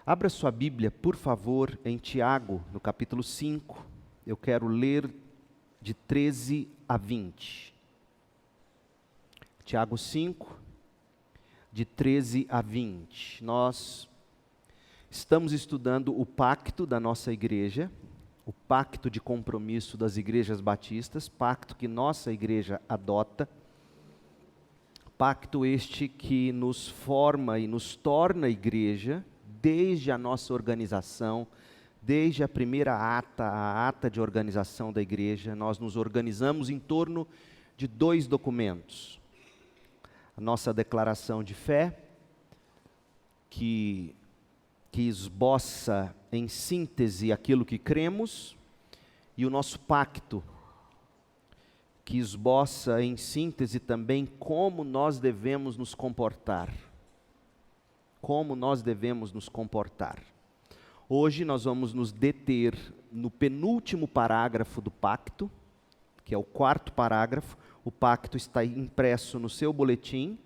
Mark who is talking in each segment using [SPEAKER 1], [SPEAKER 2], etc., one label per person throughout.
[SPEAKER 1] Abra sua Bíblia, por favor, em Tiago, no capítulo 5. Eu quero ler de 13 a 20. Tiago 5, de 13 a 20. Nós estamos estudando o pacto da nossa igreja, o pacto de compromisso das igrejas batistas, pacto que nossa igreja adota, pacto este que nos forma e nos torna igreja, desde a nossa organização, desde a primeira ata, a ata de organização da igreja. Nós nos organizamos em torno de dois documentos: a nossa declaração de fé, que esboça em síntese aquilo que cremos, e o nosso pacto, que esboça em síntese também como nós devemos nos comportar. Como nós devemos nos comportar. Hoje nós vamos nos deter no penúltimo parágrafo do pacto, que é o quarto parágrafo. O pacto está impresso no seu boletim,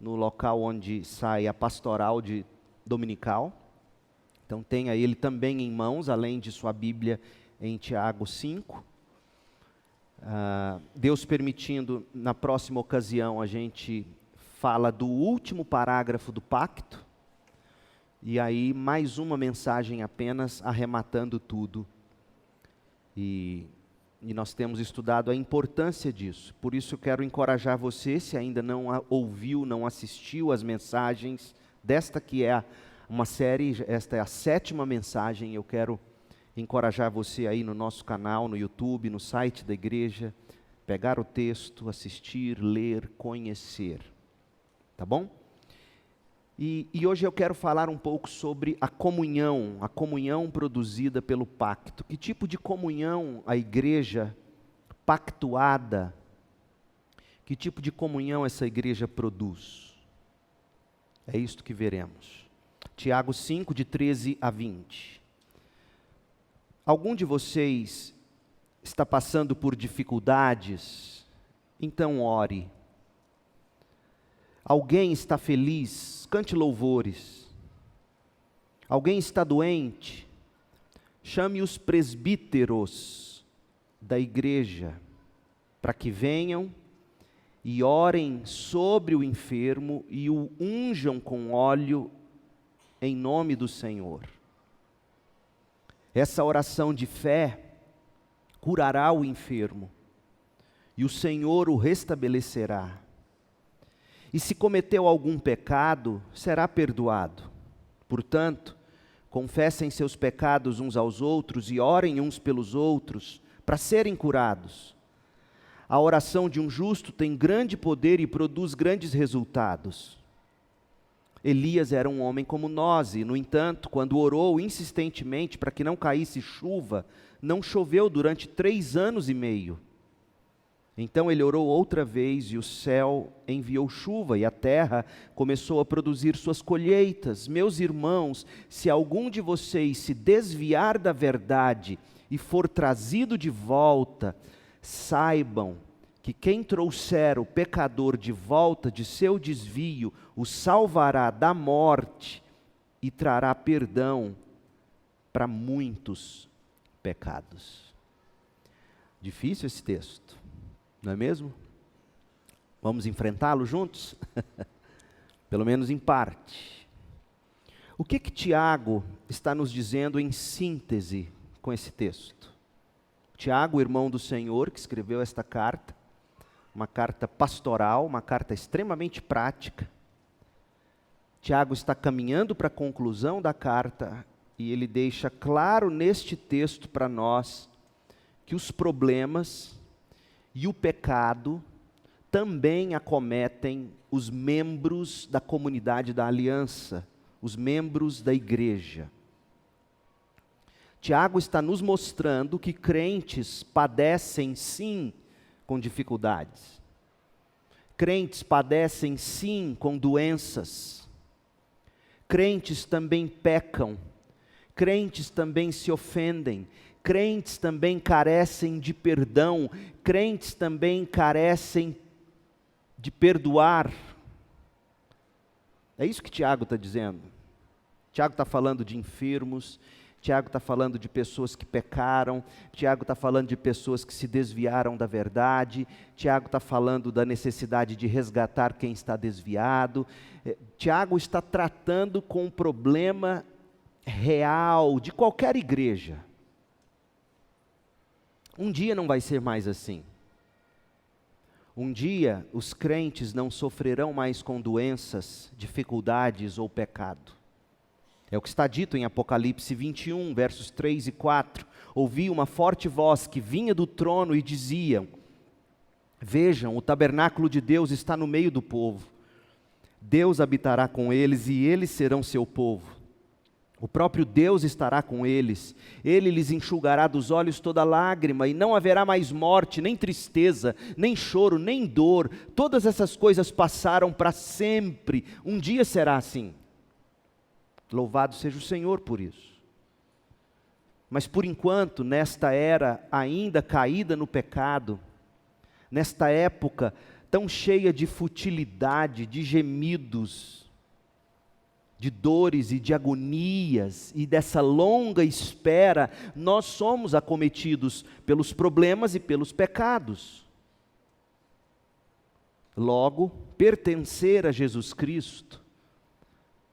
[SPEAKER 1] no local onde sai a pastoral dominical. Então tenha ele também em mãos, além de sua Bíblia em Tiago 5. Deus permitindo, na próxima ocasião a gente fala do último parágrafo do pacto, e aí mais uma mensagem apenas arrematando tudo. E nós temos estudado a importância disso. Por isso eu quero encorajar você, se ainda não ouviu, não assistiu às mensagens desta que é uma série, esta é a 7ª mensagem. Eu quero encorajar você aí no nosso canal, no YouTube, no site da igreja, pegar o texto, assistir, ler, conhecer. Tá bom? E hoje eu quero falar um pouco sobre a comunhão produzida pelo pacto. Que tipo de comunhão a igreja pactuada, que tipo de comunhão essa igreja produz? É isto que veremos. Tiago 5, de 13 a 20. Algum de vocês está passando por dificuldades? Então ore. Alguém está feliz? Cante louvores. Alguém está doente? Chame os presbíteros da igreja para que venham e orem sobre o enfermo e o unjam com óleo em nome do Senhor. Essa oração de fé curará o enfermo e o Senhor o restabelecerá. E se cometeu algum pecado, será perdoado. Portanto, confessem seus pecados uns aos outros e orem uns pelos outros para serem curados. A oração de um justo tem grande poder e produz grandes resultados. Elias era um homem como nós e, no entanto, quando orou insistentemente para que não caísse chuva, não choveu durante 3 anos e meio. Então ele orou outra vez e o céu enviou chuva e a terra começou a produzir suas colheitas. Meus irmãos, se algum de vocês se desviar da verdade e for trazido de volta, saibam que quem trouxer o pecador de volta de seu desvio, o salvará da morte e trará perdão para muitos pecados. Difícil esse texto, não é mesmo? Vamos enfrentá-lo juntos? Pelo menos em parte. O que Tiago está nos dizendo em síntese com esse texto? Tiago, irmão do Senhor, que escreveu esta carta, uma carta pastoral, uma carta extremamente prática. Tiago está caminhando para a conclusão da carta e ele deixa claro neste texto para nós que os problemas e o pecado também acometem os membros da comunidade da aliança, os membros da igreja. Tiago está nos mostrando que crentes padecem sim com dificuldades. Crentes padecem sim com doenças. Crentes também pecam. Crentes também se ofendem. Crentes também carecem de perdão. Crentes também carecem de perdoar. É isso que Tiago está dizendo. Tiago está falando de enfermos, Tiago está falando de pessoas que pecaram, Tiago está falando de pessoas que se desviaram da verdade, Tiago está falando da necessidade de resgatar quem está desviado. Tiago está tratando com um problema real de qualquer igreja. Um dia não vai ser mais assim. Um dia os crentes não sofrerão mais com doenças, dificuldades ou pecado. É o que está dito em Apocalipse 21, versos 3 e 4. Ouvi uma forte voz que vinha do trono e dizia: vejam, o tabernáculo de Deus está no meio do povo. Deus habitará com eles e eles serão seu povo. O próprio Deus estará com eles, Ele lhes enxugará dos olhos toda lágrima, e não haverá mais morte, nem tristeza, nem choro, nem dor. Todas essas coisas passaram para sempre. Um dia será assim. Louvado seja o Senhor por isso. Mas por enquanto, nesta era ainda caída no pecado, nesta época tão cheia de futilidade, de gemidos, de dores e de agonias, e dessa longa espera, nós somos acometidos pelos problemas e pelos pecados. Logo, pertencer a Jesus Cristo,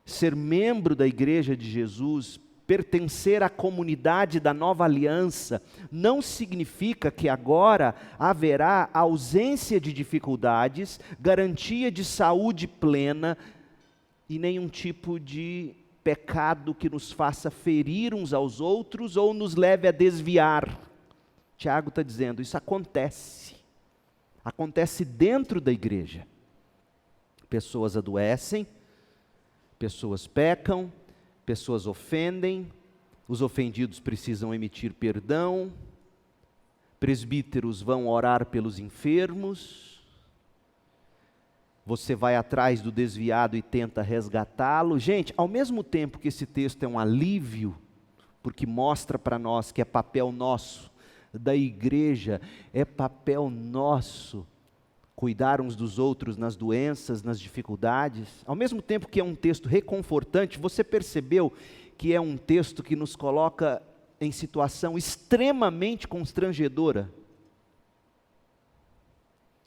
[SPEAKER 1] ser membro da igreja de Jesus, pertencer à comunidade da nova aliança, não significa que agora haverá ausência de dificuldades, garantia de saúde plena, e nenhum tipo de pecado que nos faça ferir uns aos outros ou nos leve a desviar. Tiago está dizendo, isso acontece dentro da igreja. Pessoas adoecem, pessoas pecam, pessoas ofendem, os ofendidos precisam emitir perdão, presbíteros vão orar pelos enfermos, você vai atrás do desviado e tenta resgatá-lo. Gente, ao mesmo tempo que esse texto é um alívio, porque mostra para nós que é papel nosso, da igreja, é papel nosso, cuidar uns dos outros nas doenças, nas dificuldades. Ao mesmo tempo que é um texto reconfortante, você percebeu que é um texto que nos coloca em situação extremamente constrangedora?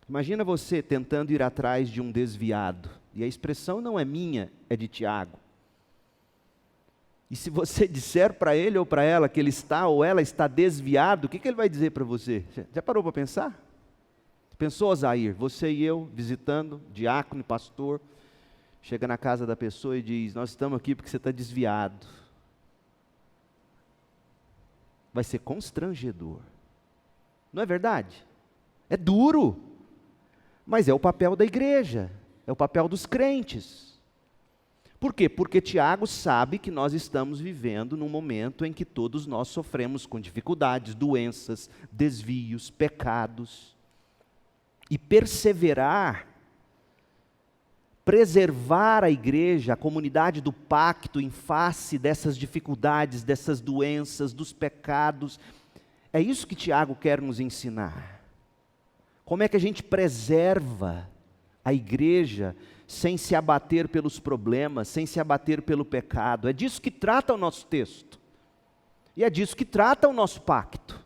[SPEAKER 1] Imagina você tentando ir atrás de um desviado, e a expressão não é minha, é de Tiago. E se você disser para ele ou para ela que ele está ou ela está desviado, o que ele vai dizer para você? Já parou para pensar? Pensou, Osair, você e eu visitando, diácono e pastor, chega na casa da pessoa e diz, nós estamos aqui porque você está desviado. Vai ser constrangedor. Não é verdade? É duro. Mas é o papel da igreja, é o papel dos crentes. Por quê? Porque Tiago sabe que nós estamos vivendo num momento em que todos nós sofremos com dificuldades, doenças, desvios, pecados. E perseverar, preservar a igreja, a comunidade do pacto em face dessas dificuldades, dessas doenças, dos pecados, é isso que Tiago quer nos ensinar. Como é que a gente preserva a igreja sem se abater pelos problemas, sem se abater pelo pecado? É disso que trata o nosso texto. E é disso que trata o nosso pacto.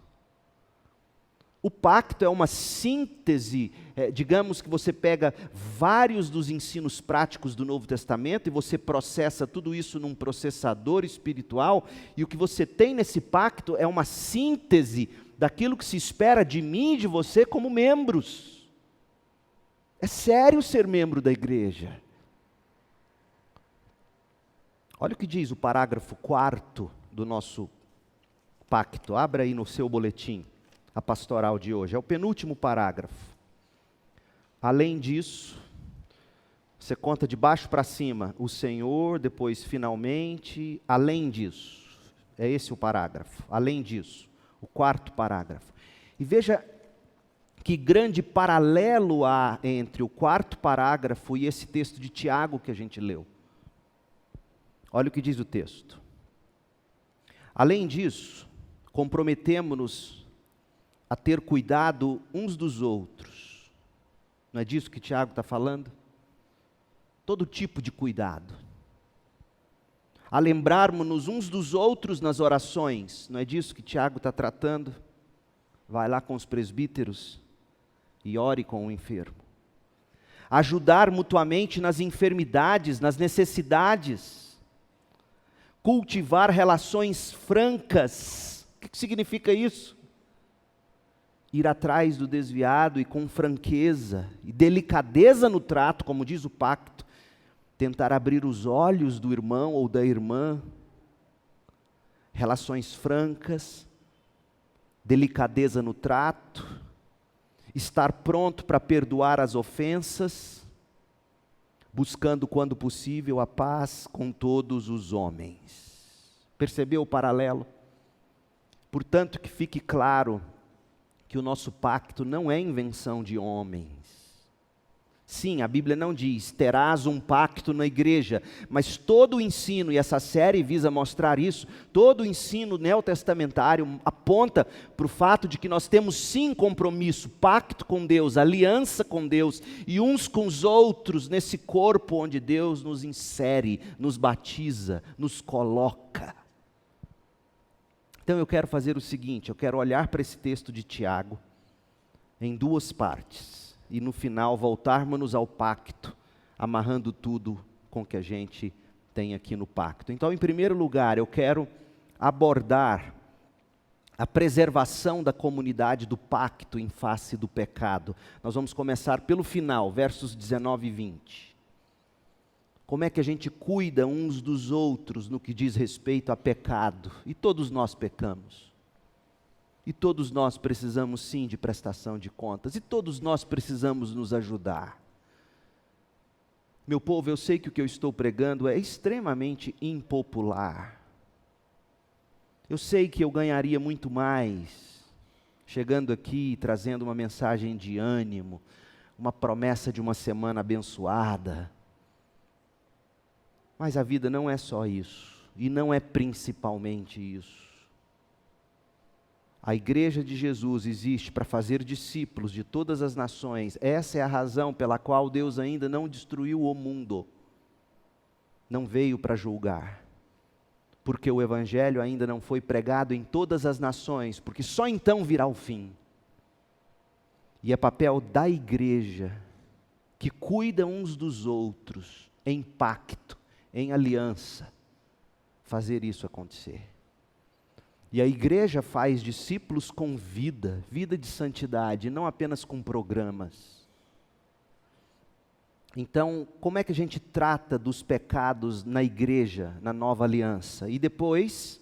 [SPEAKER 1] O pacto é uma síntese, digamos que você pega vários dos ensinos práticos do Novo Testamento e você processa tudo isso num processador espiritual, e o que você tem nesse pacto é uma síntese daquilo que se espera de mim e de você como membros. É sério ser membro da igreja. Olha o que diz o parágrafo 4º do nosso pacto. Abra aí no seu boletim a pastoral de hoje. É o penúltimo parágrafo. Além disso, você conta de baixo para cima, o Senhor, depois finalmente, além disso. É esse o parágrafo. Além disso. O 4º parágrafo. E veja que grande paralelo há entre o 4º parágrafo e esse texto de Tiago que a gente leu. Olha o que diz o texto. Além disso, comprometemo-nos a ter cuidado uns dos outros. Não é disso que Tiago está falando? Todo tipo de cuidado. a lembrarmos-nos uns dos outros nas orações. Não é disso que Tiago está tratando? Vai lá com os presbíteros e ore com o enfermo. Ajudar mutuamente nas enfermidades, nas necessidades. Cultivar relações francas. O que significa isso? Ir atrás do desviado e com franqueza e delicadeza no trato, como diz o pacto, tentar abrir os olhos do irmão ou da irmã. Relações francas, delicadeza no trato, estar pronto para perdoar as ofensas, buscando quando possível a paz com todos os homens. Percebeu o paralelo? Portanto, que fique claro que o nosso pacto não é invenção de homens. Sim, a Bíblia não diz, terás um pacto na igreja, mas todo o ensino, e essa série visa mostrar isso, todo o ensino neotestamentário aponta para o fato de que nós temos sim compromisso, pacto com Deus, aliança com Deus, e uns com os outros nesse corpo onde Deus nos insere, nos batiza, nos coloca. Então eu quero fazer o seguinte, eu quero olhar para esse texto de Tiago em duas partes. E no final voltarmos ao pacto, amarrando tudo com o que a gente tem aqui no pacto. Então, em primeiro lugar, eu quero abordar a preservação da comunidade do pacto em face do pecado. Nós vamos começar pelo final, versos 19 e 20. Como é que a gente cuida uns dos outros no que diz respeito a pecado? E todos nós pecamos. E todos nós precisamos sim de prestação de contas, e todos nós precisamos nos ajudar. Meu povo, eu sei que o que eu estou pregando é extremamente impopular. Eu sei que eu ganharia muito mais, chegando aqui e trazendo uma mensagem de ânimo, uma promessa de uma semana abençoada. Mas a vida não é só isso, e não é principalmente isso. A igreja de Jesus existe para fazer discípulos de todas as nações. Essa é a razão pela qual Deus ainda não destruiu o mundo. Não veio para julgar. Porque o evangelho ainda não foi pregado em todas as nações, porque só então virá o fim. E é papel da igreja, que cuida uns dos outros, em pacto, em aliança, fazer isso acontecer. E a igreja faz discípulos com vida, vida de santidade, não apenas com programas. Então, como é que a gente trata dos pecados na igreja, na nova aliança? E depois,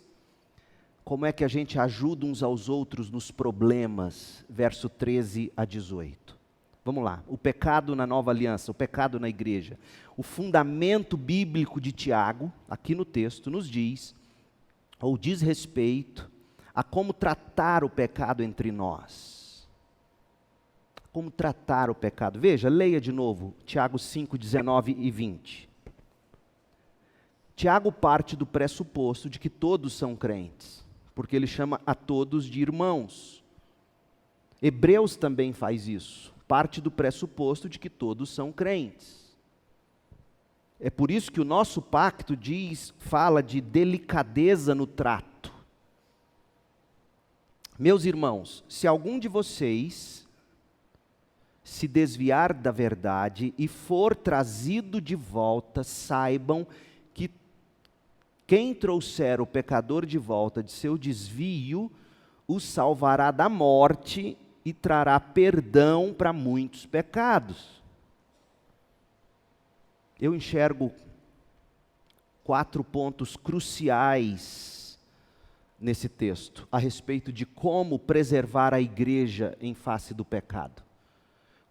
[SPEAKER 1] como é que a gente ajuda uns aos outros nos problemas? Verso 13 a 18. Vamos lá, o pecado na nova aliança, o pecado na igreja. O fundamento bíblico de Tiago, aqui no texto, nos diz, ou diz respeito a como tratar o pecado entre nós. Como tratar o pecado. Veja, leia de novo, Tiago 5, 19 e 20. Tiago parte do pressuposto de que todos são crentes, porque ele chama a todos de irmãos. Hebreus também faz isso, parte do pressuposto de que todos são crentes. É por isso que o nosso pacto fala de delicadeza no trato. Meus irmãos, se algum de vocês se desviar da verdade e for trazido de volta, saibam que quem trouxer o pecador de volta de seu desvio, o salvará da morte e trará perdão para muitos pecados. Eu enxergo 4 pontos cruciais nesse texto, a respeito de como preservar a igreja em face do pecado.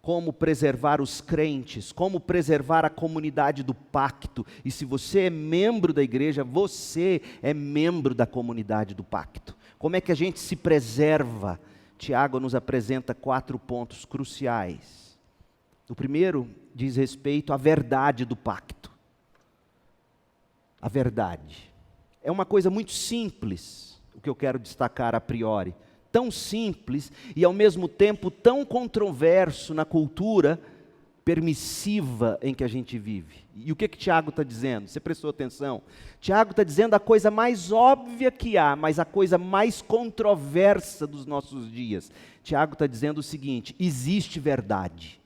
[SPEAKER 1] Como preservar os crentes, como preservar a comunidade do pacto. E se você é membro da igreja, você é membro da comunidade do pacto. Como é que a gente se preserva? Tiago nos apresenta 4 pontos cruciais. O primeiro diz respeito à verdade do pacto. A verdade. É uma coisa muito simples, o que eu quero destacar a priori. Tão simples e ao mesmo tempo tão controverso na cultura, permissiva em que a gente vive. E o que Tiago está dizendo? Você prestou atenção? Tiago está dizendo a coisa mais óbvia que há, mas a coisa mais controversa dos nossos dias. Tiago está dizendo o seguinte: existe verdade.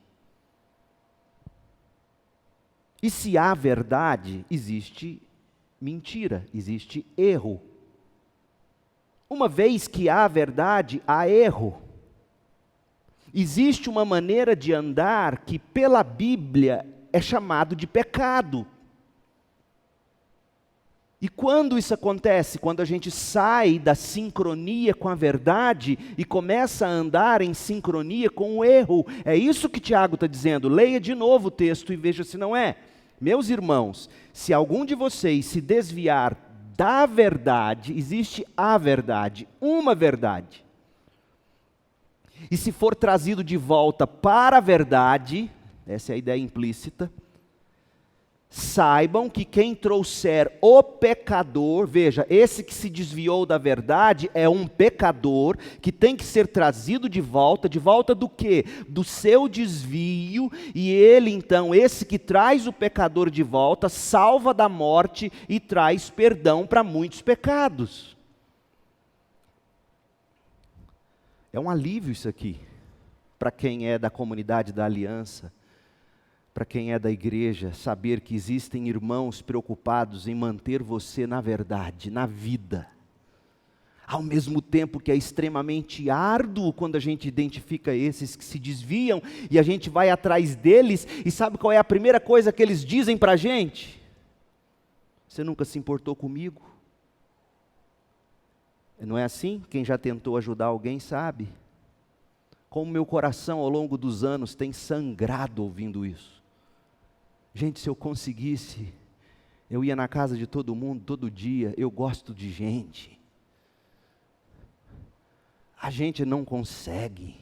[SPEAKER 1] E se há verdade, existe mentira, existe erro. Uma vez que há verdade, há erro. Existe uma maneira de andar que pela Bíblia é chamado de pecado. E quando isso acontece? Quando a gente sai da sincronia com a verdade e começa a andar em sincronia com o erro. É isso que Tiago está dizendo. Leia de novo o texto e veja se não é. Meus irmãos, se algum de vocês se desviar da verdade, existe a verdade, uma verdade. E se for trazido de volta para a verdade, essa é a ideia implícita, saibam que quem trouxer o pecador, veja, esse que se desviou da verdade é um pecador que tem que ser trazido de volta do quê? Do seu desvio, e ele então, esse que traz o pecador de volta, salva da morte e traz perdão para muitos pecados. É um alívio isso aqui, para quem é da comunidade da aliança, para quem é da igreja, saber que existem irmãos preocupados em manter você na verdade, na vida. Ao mesmo tempo que é extremamente árduo quando a gente identifica esses que se desviam e a gente vai atrás deles, e sabe qual é a primeira coisa que eles dizem para a gente? Você nunca se importou comigo? Não é assim? Quem já tentou ajudar alguém sabe. Como meu coração ao longo dos anos tem sangrado ouvindo isso. Gente, se eu conseguisse, eu ia na casa de todo mundo, todo dia. Eu gosto de gente. A gente não consegue.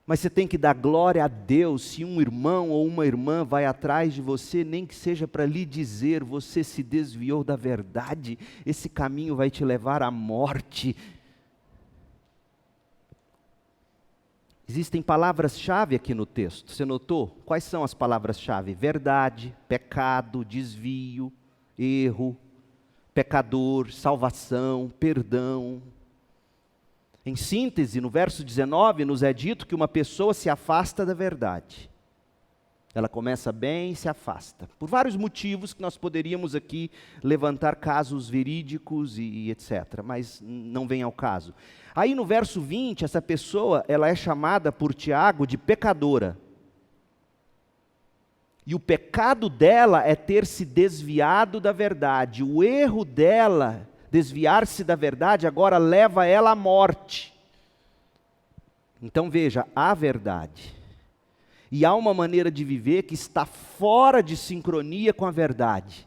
[SPEAKER 1] Mas você tem que dar glória a Deus se um irmão ou uma irmã vai atrás de você, nem que seja para lhe dizer: você se desviou da verdade, esse caminho vai te levar à morte. Existem palavras-chave aqui no texto, você notou? Quais são as palavras-chave? Verdade, pecado, desvio, erro, pecador, salvação, perdão. Em síntese, no verso 19, nos é dito que uma pessoa se afasta da verdade. Ela começa bem e se afasta. Por vários motivos que nós poderíamos aqui levantar casos verídicos e etc. Mas não vem ao caso. Aí no verso 20, essa pessoa, ela é chamada por Tiago de pecadora. E o pecado dela é ter se desviado da verdade. O erro dela, desviar-se da verdade, agora leva ela à morte. Então veja, há verdade. E há uma maneira de viver que está fora de sincronia com a verdade.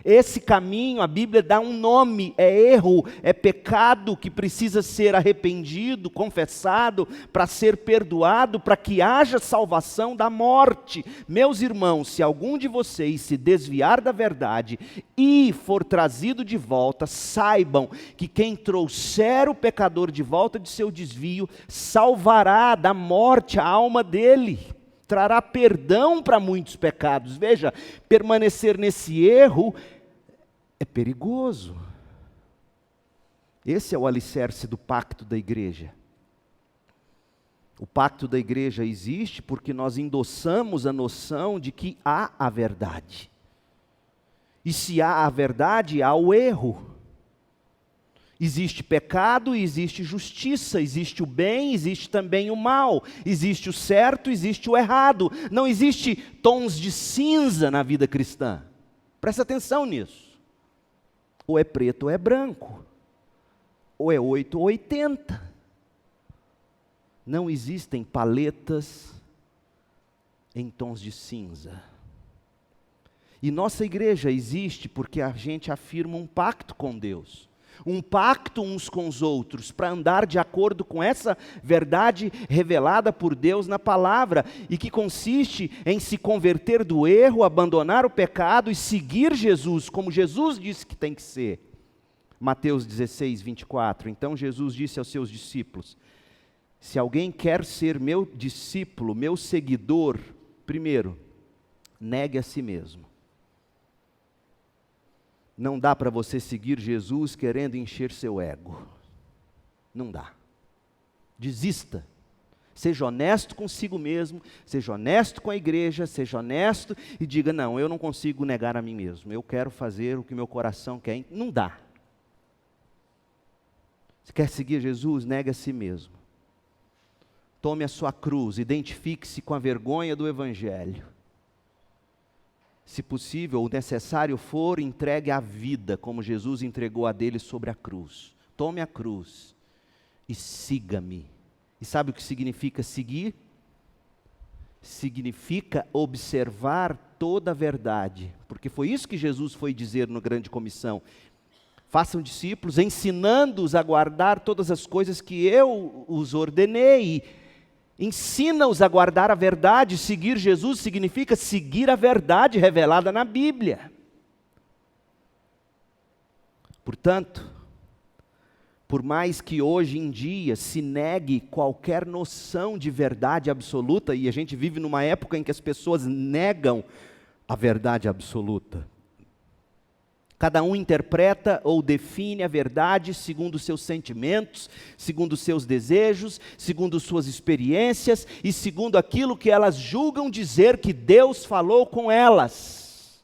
[SPEAKER 1] Esse caminho, a Bíblia dá um nome, é erro, é pecado que precisa ser arrependido, confessado, para ser perdoado, para que haja salvação da morte. Meus irmãos, se algum de vocês se desviar da verdade e for trazido de volta, saibam que quem trouxer o pecador de volta de seu desvio, salvará da morte a alma dele. Trará perdão para muitos pecados. Veja, permanecer nesse erro é perigoso. Esse é o alicerce do pacto da igreja. O pacto da igreja existe porque nós endossamos a noção de que há a verdade. E se há a verdade, há o erro. Existe pecado e existe justiça, existe o bem, existe também o mal, existe o certo, existe o errado. Não existe tons de cinza na vida cristã. Presta atenção nisso. Ou é preto ou é branco. Ou é 8 ou 80. Não existem paletas em tons de cinza. E nossa igreja existe porque a gente afirma um pacto com Deus. Um pacto uns com os outros, para andar de acordo com essa verdade revelada por Deus na palavra, e que consiste em se converter do erro, abandonar o pecado e seguir Jesus, como Jesus disse que tem que ser. Mateus 16, 24, então Jesus disse aos seus discípulos: Se alguém quer ser meu discípulo, meu seguidor, primeiro, negue a si mesmo. Não dá para você seguir Jesus querendo encher seu ego. Não dá. Desista. Seja honesto consigo mesmo, seja honesto com a igreja, seja honesto e diga, não, eu não consigo negar a mim mesmo. Eu quero fazer o que meu coração quer. Não dá. Você quer seguir Jesus? Negue a si mesmo. Tome a sua cruz, identifique-se com a vergonha do Evangelho. Se possível, o necessário for, entregue a vida, como Jesus entregou a dele sobre a cruz. Tome a cruz e siga-me. E sabe o que significa seguir? Significa observar toda a verdade. Porque foi isso que Jesus foi dizer no Grande Comissão. Façam discípulos, ensinando-os a guardar todas as coisas que eu os ordenei. Ensina-os a guardar a verdade. Seguir Jesus significa seguir a verdade revelada na Bíblia. Portanto, por mais que hoje em dia se negue qualquer noção de verdade absoluta, e a gente vive numa época em que as pessoas negam a verdade absoluta. Cada um interpreta ou define a verdade segundo os seus sentimentos, segundo os seus desejos, segundo suas experiências e segundo aquilo que elas julgam dizer que Deus falou com elas.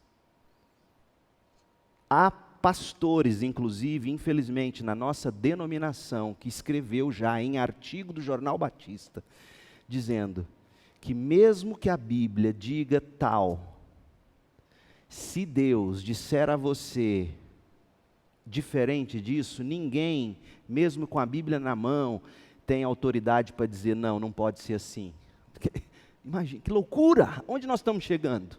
[SPEAKER 1] Há pastores, inclusive, infelizmente, na nossa denominação, que escreveu já em artigo do Jornal Batista, dizendo que mesmo que a Bíblia diga tal, se Deus disser a você diferente disso, ninguém, mesmo com a Bíblia na mão, tem autoridade para dizer, não, não pode ser assim. Imagina, que loucura! Onde nós estamos chegando?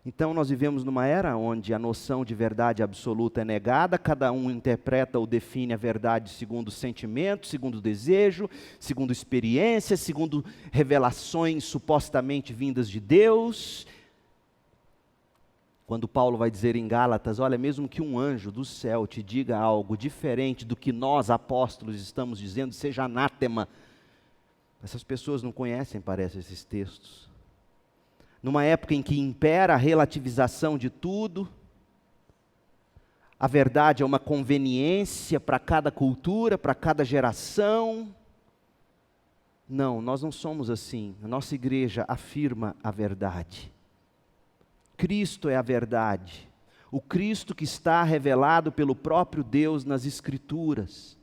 [SPEAKER 1] Então nós vivemos numa era onde a noção de verdade absoluta é negada, cada um interpreta ou define a verdade segundo sentimento, segundo desejo, segundo experiência, segundo revelações supostamente vindas de Deus. Quando Paulo vai dizer em Gálatas, olha, mesmo que um anjo do céu te diga algo diferente do que nós apóstolos estamos dizendo, seja anátema. Essas pessoas não conhecem, parece, esses textos. Numa época em que impera a relativização de tudo, a verdade é uma conveniência para cada cultura, para cada geração. Não, nós não somos assim. A nossa igreja afirma a verdade. Cristo é a verdade. O Cristo que está revelado pelo próprio Deus nas Escrituras.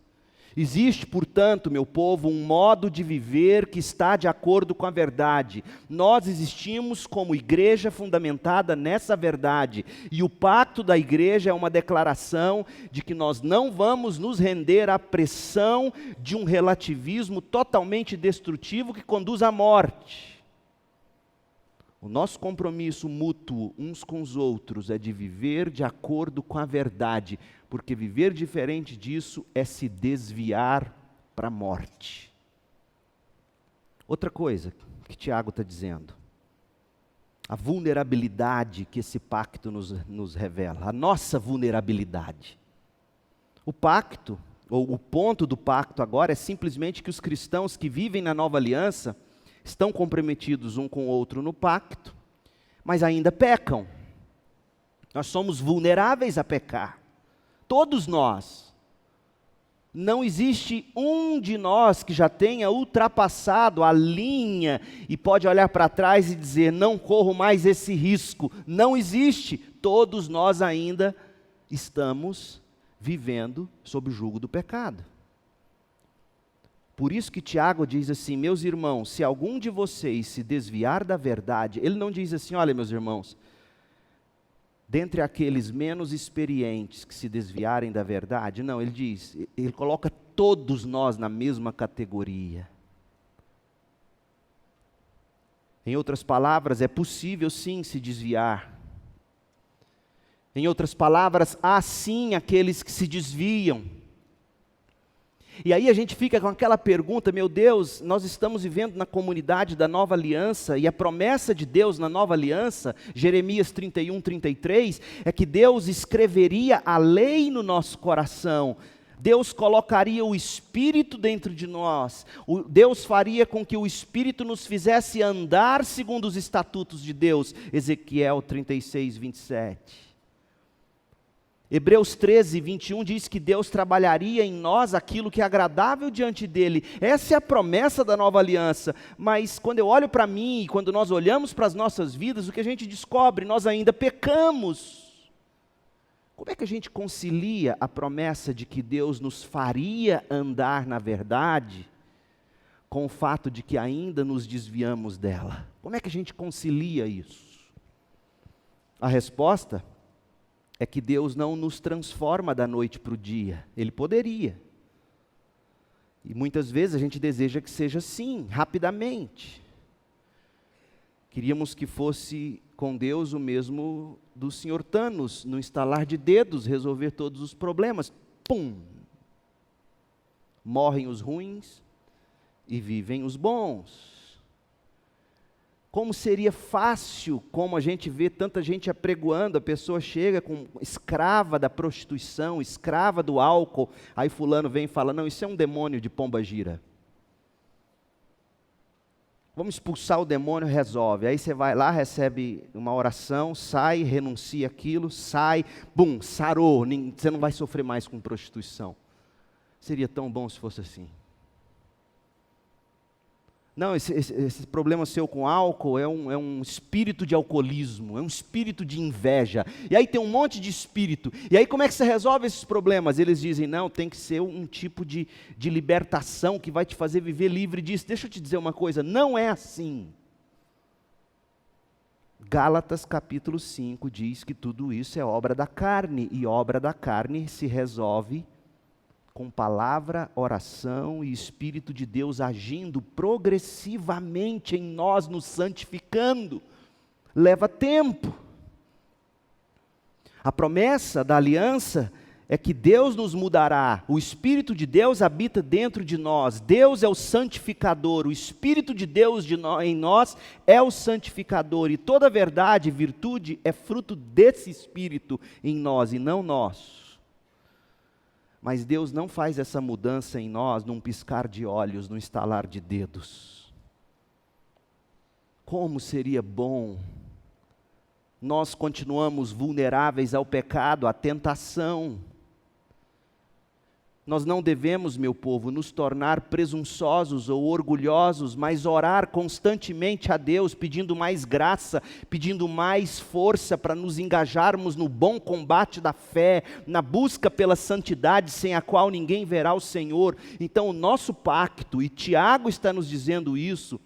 [SPEAKER 1] Existe, portanto, meu povo, um modo de viver que está de acordo com a verdade. Nós existimos como igreja fundamentada nessa verdade. E o pacto da igreja é uma declaração de que nós não vamos nos render à pressão de um relativismo totalmente destrutivo que conduz à morte. O nosso compromisso mútuo uns com os outros é de viver de acordo com a verdade, porque viver diferente disso é se desviar para a morte. Outra coisa que Tiago está dizendo, a vulnerabilidade que esse pacto nos revela, a nossa vulnerabilidade. O pacto, ou o ponto do pacto agora é simplesmente que os cristãos que vivem na nova aliança estão comprometidos um com o outro no pacto, mas ainda pecam. Nós somos vulneráveis a pecar. Todos nós. Não existe um de nós que já tenha ultrapassado a linha e pode olhar para trás e dizer, não corro mais esse risco. Não existe. Todos nós ainda estamos vivendo sob o jugo do pecado. Por isso que Tiago diz assim, meus irmãos, se algum de vocês se desviar da verdade, ele não diz assim, olha meus irmãos, dentre aqueles menos experientes que se desviarem da verdade, não, ele diz, ele coloca todos nós na mesma categoria. Em outras palavras, é possível sim se desviar. Em outras palavras, há sim aqueles que se desviam. E aí a gente fica com aquela pergunta, meu Deus, nós estamos vivendo na comunidade da nova aliança, e a promessa de Deus na nova aliança, Jeremias 31, 33, é que Deus escreveria a lei no nosso coração. Deus colocaria o Espírito dentro de nós, Deus faria com que o Espírito nos fizesse andar segundo os estatutos de Deus. Ezequiel 36, 27. Hebreus 13, 21 diz que Deus trabalharia em nós aquilo que é agradável diante dEle. Essa é a promessa da nova aliança. Mas quando eu olho para mim, e quando nós olhamos para as nossas vidas, o que a gente descobre? Nós ainda pecamos. Como é que a gente concilia a promessa de que Deus nos faria andar na verdade, com o fato de que ainda nos desviamos dela? Como é que a gente concilia isso? A resposta é que Deus não nos transforma da noite para o dia. Ele poderia. E muitas vezes a gente deseja que seja assim, rapidamente. Queríamos que fosse com Deus o mesmo do Sr. Thanos, no estalar de dedos, resolver todos os problemas. Pum! Morrem os ruins e vivem os bons. Como seria fácil, como a gente vê tanta gente apregoando, a pessoa chega com escrava da prostituição, escrava do álcool, aí fulano vem e fala, não, isso é um demônio de pomba-gira. Vamos expulsar o demônio, resolve. Aí você vai lá, recebe uma oração, sai, renuncia aquilo, sai, bum, sarou, você não vai sofrer mais com prostituição. Seria tão bom se fosse assim. Não, esse problema seu com álcool é um espírito de alcoolismo, é um espírito de inveja. E aí tem um monte de espírito. E aí como é que você resolve esses problemas? Eles dizem, não, tem que ser um tipo de libertação que vai te fazer viver livre disso. Deixa eu te dizer uma coisa, não é assim. Gálatas capítulo 5 diz que tudo isso é obra da carne. E obra da carne se resolve com palavra, oração e Espírito de Deus agindo progressivamente em nós, nos santificando. Leva tempo. A promessa da aliança é que Deus nos mudará. O Espírito de Deus habita dentro de nós. Deus é o santificador. O Espírito de Deus em nós é o santificador. E toda verdade e virtude é fruto desse Espírito em nós e não nós. Mas Deus não faz essa mudança em nós num piscar de olhos, num estalar de dedos. Como seria bom. Nós continuamos vulneráveis ao pecado, à tentação. Nós não devemos, meu povo, nos tornar presunçosos ou orgulhosos, mas orar constantemente a Deus, pedindo mais graça, pedindo mais força para nos engajarmos no bom combate da fé, na busca pela santidade sem a qual ninguém verá o Senhor. Então o nosso pacto, e Tiago está nos dizendo isso,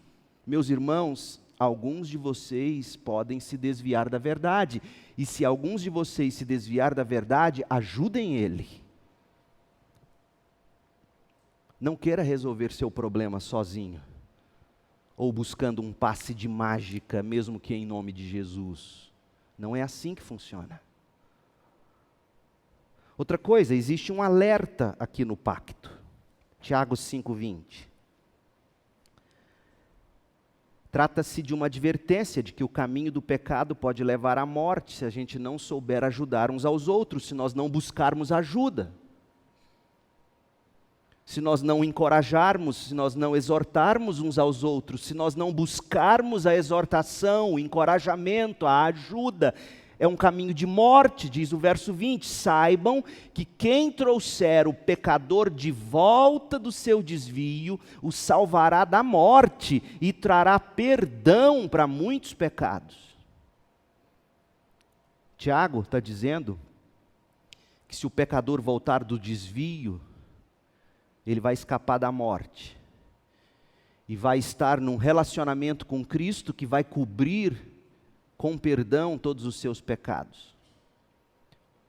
[SPEAKER 1] meus irmãos, alguns de vocês podem se desviar da verdade, e se alguns de vocês se desviar da verdade, ajudem ele. Não queira resolver seu problema sozinho, ou buscando um passe de mágica, mesmo que em nome de Jesus. Não é assim que funciona. Outra coisa, existe um alerta aqui no pacto. Tiago 5:20. Trata-se de uma advertência de que o caminho do pecado pode levar à morte se a gente não souber ajudar uns aos outros, se nós não buscarmos ajuda. Se nós não encorajarmos, se nós não exortarmos uns aos outros, se nós não buscarmos a exortação, o encorajamento, a ajuda, é um caminho de morte, diz o verso 20. Saibam que quem trouxer o pecador de volta do seu desvio, o salvará da morte e trará perdão para muitos pecados. Tiago está dizendo que se o pecador voltar do desvio, ele vai escapar da morte e vai estar num relacionamento com Cristo que vai cobrir com perdão todos os seus pecados.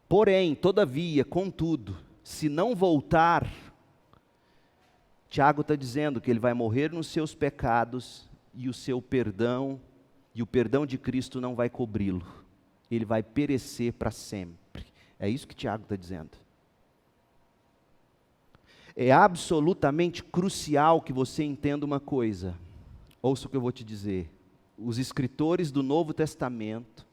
[SPEAKER 1] Porém, todavia, contudo, se não voltar, Tiago está dizendo que ele vai morrer nos seus pecados e o seu perdão, e o perdão de Cristo não vai cobri-lo. Ele vai perecer para sempre. É isso que Tiago está dizendo. É absolutamente crucial que você entenda uma coisa. Ouça o que eu vou te dizer. Os escritores do Novo Testamento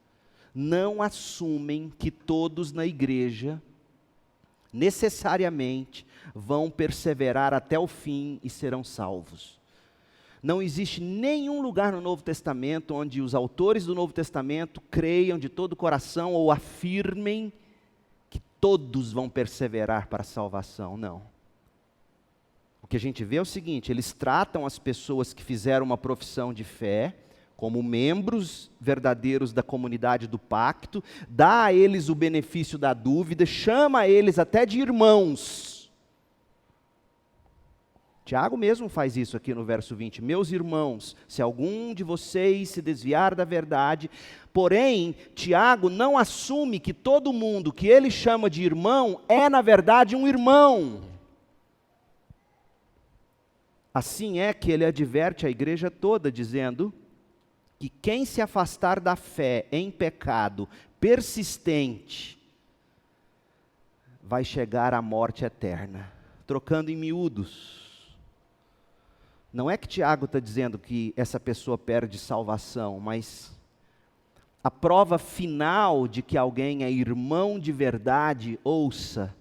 [SPEAKER 1] não assumem que todos na igreja necessariamente vão perseverar até o fim e serão salvos. Não existe nenhum lugar no Novo Testamento onde os autores do Novo Testamento creiam de todo o coração ou afirmem que todos vão perseverar para a salvação. Não. O que a gente vê é o seguinte: eles tratam as pessoas que fizeram uma profissão de fé como membros verdadeiros da comunidade do pacto, dá a eles o benefício da dúvida, chama eles até de irmãos. Tiago mesmo faz isso aqui no verso 20. Meus irmãos, se algum de vocês se desviar da verdade, porém, Tiago não assume que todo mundo que ele chama de irmão é, na verdade, um irmão. Assim é que ele adverte a igreja toda, dizendo que quem se afastar da fé em pecado persistente vai chegar à morte eterna. Trocando em miúdos, não é que Tiago está dizendo que essa pessoa perde salvação, mas a prova final de que alguém é irmão de verdade, ouça,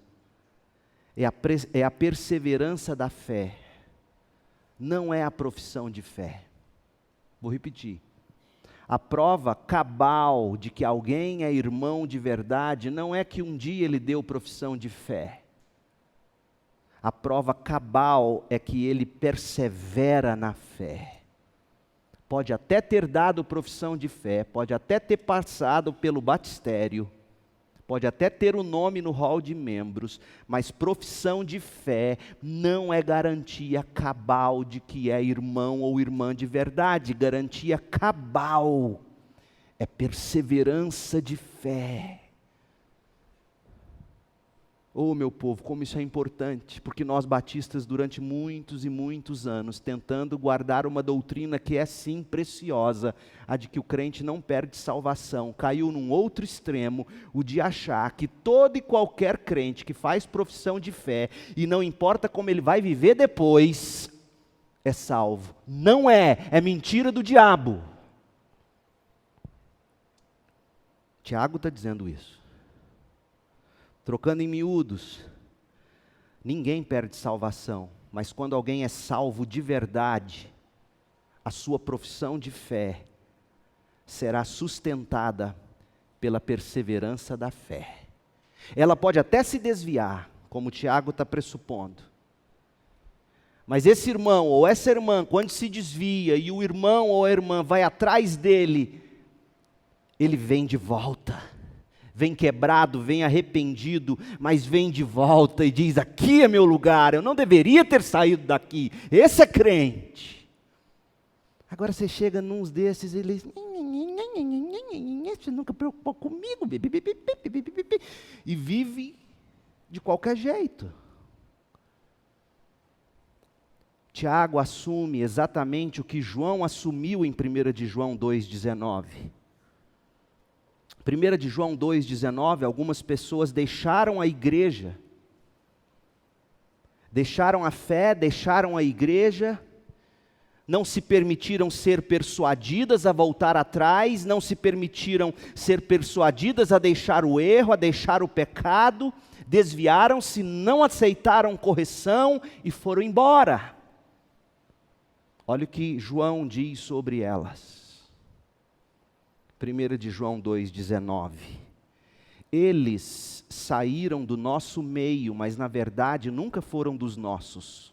[SPEAKER 1] é a perseverança da fé, não é a profissão de fé. Vou repetir. A prova cabal de que alguém é irmão de verdade não é que um dia ele deu profissão de fé. A prova cabal é que ele persevera na fé. Pode até ter dado profissão de fé, pode até ter passado pelo batistério, pode até ter o nome no hall de membros, mas profissão de fé não é garantia cabal de que é irmão ou irmã de verdade. Garantia cabal é perseverança de fé. Oh, meu povo, como isso é importante, porque nós batistas durante muitos e muitos anos, tentando guardar uma doutrina que é sim preciosa, a de que o crente não perde salvação, caiu num outro extremo, o de achar que todo e qualquer crente que faz profissão de fé, e não importa como ele vai viver depois, é salvo. Não é, é mentira do diabo. Tiago está dizendo isso. Trocando em miúdos, ninguém perde salvação, mas quando alguém é salvo de verdade, a sua profissão de fé será sustentada pela perseverança da fé. Ela pode até se desviar, como o Tiago está pressupondo, mas esse irmão ou essa irmã, quando se desvia e o irmão ou a irmã vai atrás dele, ele vem de volta. Vem quebrado, vem arrependido, mas vem de volta e diz: aqui é meu lugar, eu não deveria ter saído daqui. Esse é crente. Agora você chega nos desses e ele diz: você nunca preocupou comigo, e vive de qualquer jeito. Tiago assume exatamente o que João assumiu em 1 de João 2,19. 1 de João 2,19, algumas pessoas deixaram a igreja, deixaram a fé, deixaram a igreja, não se permitiram ser persuadidas a voltar atrás, não se permitiram ser persuadidas a deixar o erro, a deixar o pecado, desviaram-se, não aceitaram correção e foram embora. Olha o que João diz sobre elas. 1 de João 2,19. Eles saíram do nosso meio, mas na verdade nunca foram dos nossos.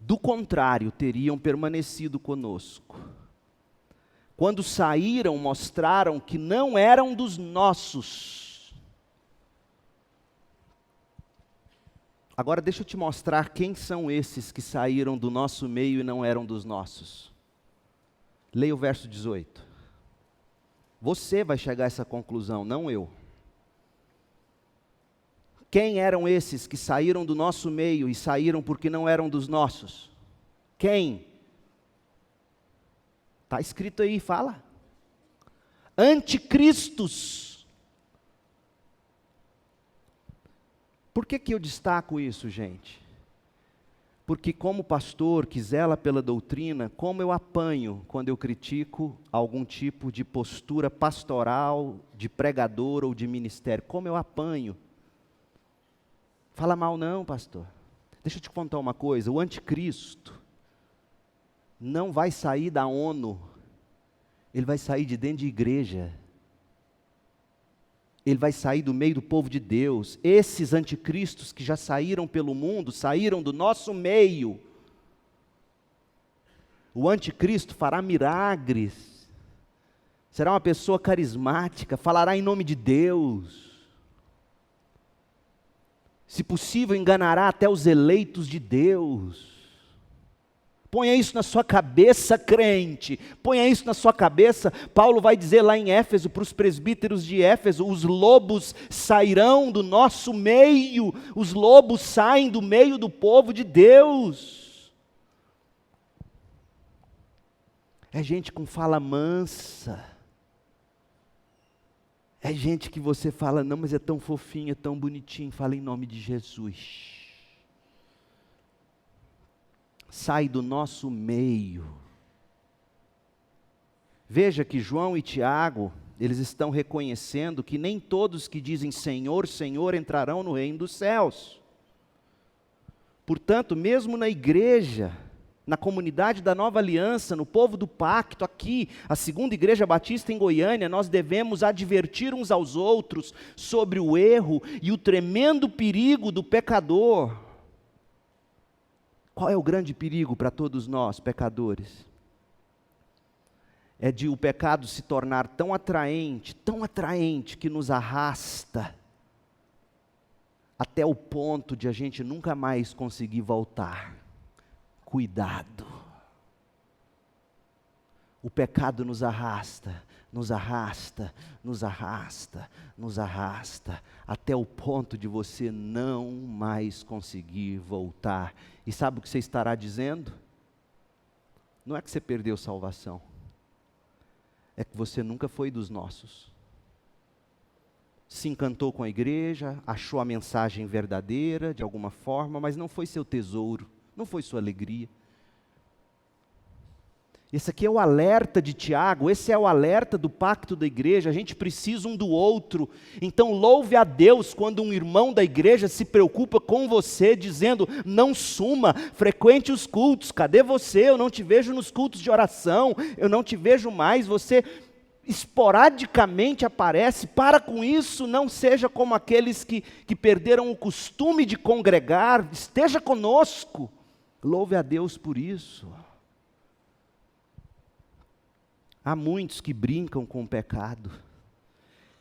[SPEAKER 1] Do contrário, teriam permanecido conosco. Quando saíram, mostraram que não eram dos nossos. Agora deixa eu te mostrar quem são esses que saíram do nosso meio e não eram dos nossos. Leia o verso 18. Você vai chegar a essa conclusão, não eu. Quem eram esses que saíram do nosso meio e saíram porque não eram dos nossos? Quem? Está escrito aí, fala. Anticristos. Por que eu destaco isso, gente? Porque como pastor que zela pela doutrina, como eu apanho quando eu critico algum tipo de postura pastoral, de pregador ou de ministério, como eu apanho. Fala mal não, pastor. Deixa eu te contar uma coisa, o anticristo não vai sair da ONU, ele vai sair de dentro de igreja. Ele vai sair do meio do povo de Deus. Esses anticristos que já saíram pelo mundo, saíram do nosso meio. O anticristo fará milagres. Será uma pessoa carismática, falará em nome de Deus. Se possível, enganará até os eleitos de Deus. Ponha isso na sua cabeça, crente. Ponha isso na sua cabeça. Paulo vai dizer lá em Éfeso, para os presbíteros de Éfeso, os lobos sairão do nosso meio. Os lobos saem do meio do povo de Deus. É gente com fala mansa. É gente que você fala, não, mas é tão fofinho, é tão bonitinho. Fala em nome de Jesus. Sai do nosso meio. Veja que João e Tiago, eles estão reconhecendo que nem todos que dizem Senhor, Senhor entrarão no reino dos céus. Portanto, mesmo na igreja, na comunidade da Nova Aliança, no povo do pacto, aqui, a Segunda Igreja Batista em Goiânia, nós devemos advertir uns aos outros sobre o erro e o tremendo perigo do pecador. Qual é o grande perigo para todos nós, pecadores? É de o pecado se tornar tão atraente, que nos arrasta, até o ponto de a gente nunca mais conseguir voltar. Cuidado. O pecado nos arrasta, nos arrasta, nos arrasta, nos arrasta, até o ponto de você não mais conseguir voltar. E sabe o que você estará dizendo? Não é que você perdeu salvação, é que você nunca foi dos nossos. Se encantou com a igreja, achou a mensagem verdadeira de alguma forma, mas não foi seu tesouro, não foi sua alegria. Esse aqui é o alerta de Tiago, esse é o alerta do pacto da igreja, a gente precisa um do outro. Então louve a Deus quando um irmão da igreja se preocupa com você, dizendo, não suma, frequente os cultos, cadê você? Eu não te vejo nos cultos de oração, eu não te vejo mais, você esporadicamente aparece. Para com isso, não seja como aqueles que perderam o costume de congregar, esteja conosco, louve a Deus por isso. Há muitos que brincam com o pecado.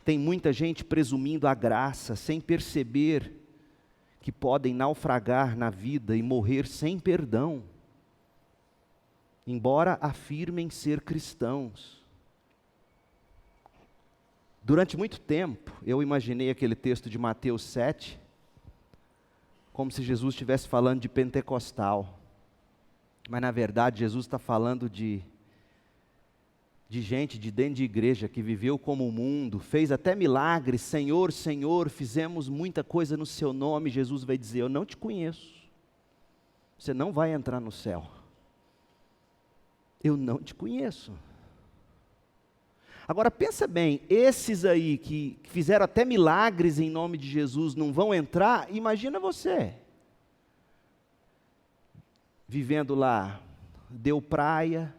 [SPEAKER 1] Tem muita gente presumindo a graça, sem perceber que podem naufragar na vida e morrer sem perdão, embora afirmem ser cristãos. Durante muito tempo, eu imaginei aquele texto de Mateus 7, como se Jesus estivesse falando de pentecostal. Mas na verdade, Jesus está falando de gente de dentro de igreja que viveu como o mundo, fez até milagres, Senhor, Senhor, fizemos muita coisa no seu nome. Jesus vai dizer, eu não te conheço, você não vai entrar no céu, eu não te conheço. Agora pensa bem, esses aí que fizeram até milagres em nome de Jesus não vão entrar, imagina você, vivendo lá, deu praia,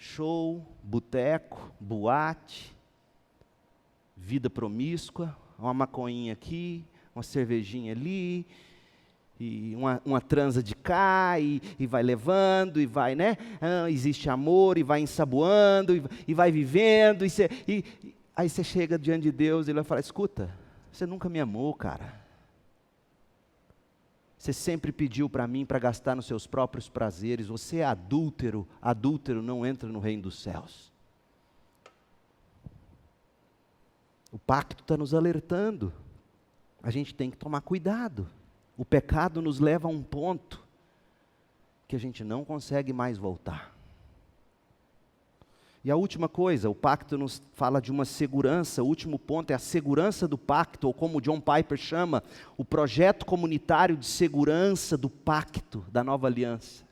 [SPEAKER 1] show, boteco, boate, vida promíscua, uma maconhinha aqui, uma cervejinha ali, e uma transa de cá, e vai levando, e vai, né? Existe amor, e vai ensaboando, e vai vivendo, aí você chega diante de Deus, e Ele vai falar, escuta, você nunca me amou, cara. Você sempre pediu para mim para gastar nos seus próprios prazeres. Você é adúltero. Adúltero não entra no reino dos céus. O pacto está nos alertando. A gente tem que tomar cuidado. O pecado nos leva a um ponto que a gente não consegue mais voltar. E a última coisa, o pacto nos fala de uma segurança. O último ponto é a segurança do pacto, ou como John Piper chama, o projeto comunitário de segurança do pacto, da nova aliança.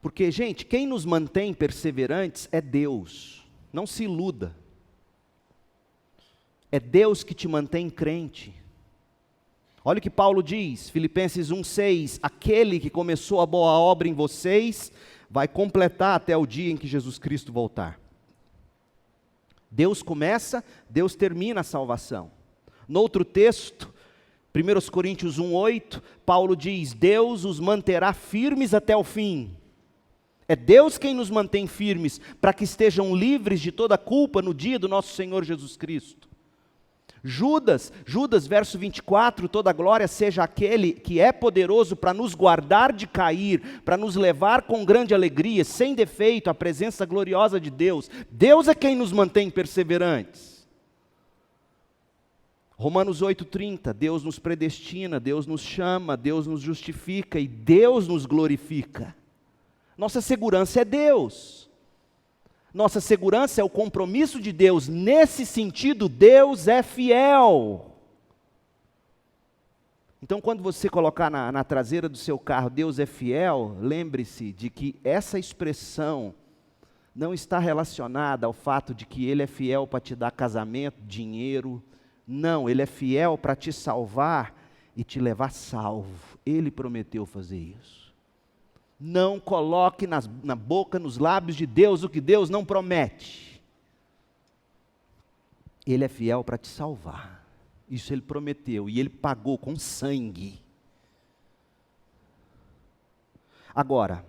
[SPEAKER 1] Porque, gente, quem nos mantém perseverantes é Deus. Não se iluda. É Deus que te mantém crente. Olha o que Paulo diz, Filipenses 1,6: aquele que começou a boa obra em vocês, vai completar até o dia em que Jesus Cristo voltar. Deus começa, Deus termina a salvação. No outro texto, 1 Coríntios 1,8, Paulo diz: Deus os manterá firmes até o fim. É Deus quem nos mantém firmes, para que estejam livres de toda culpa no dia do nosso Senhor Jesus Cristo. Judas, verso 24, toda glória seja aquele que é poderoso para nos guardar de cair, para nos levar com grande alegria, sem defeito, à presença gloriosa de Deus. Deus é quem nos mantém perseverantes. Romanos 8,30, Deus nos predestina, Deus nos chama, Deus nos justifica e Deus nos glorifica. Nossa segurança é Deus. Nossa segurança é o compromisso de Deus. Nesse sentido, Deus é fiel. Então, quando você colocar na traseira do seu carro, Deus é fiel, lembre-se de que essa expressão não está relacionada ao fato de que Ele é fiel para te dar casamento, dinheiro. Não, Ele é fiel para te salvar e te levar salvo. Ele prometeu fazer isso. Não coloque na boca, nos lábios de Deus o que Deus não promete. Ele é fiel para te salvar. Isso Ele prometeu e Ele pagou com sangue. Agora,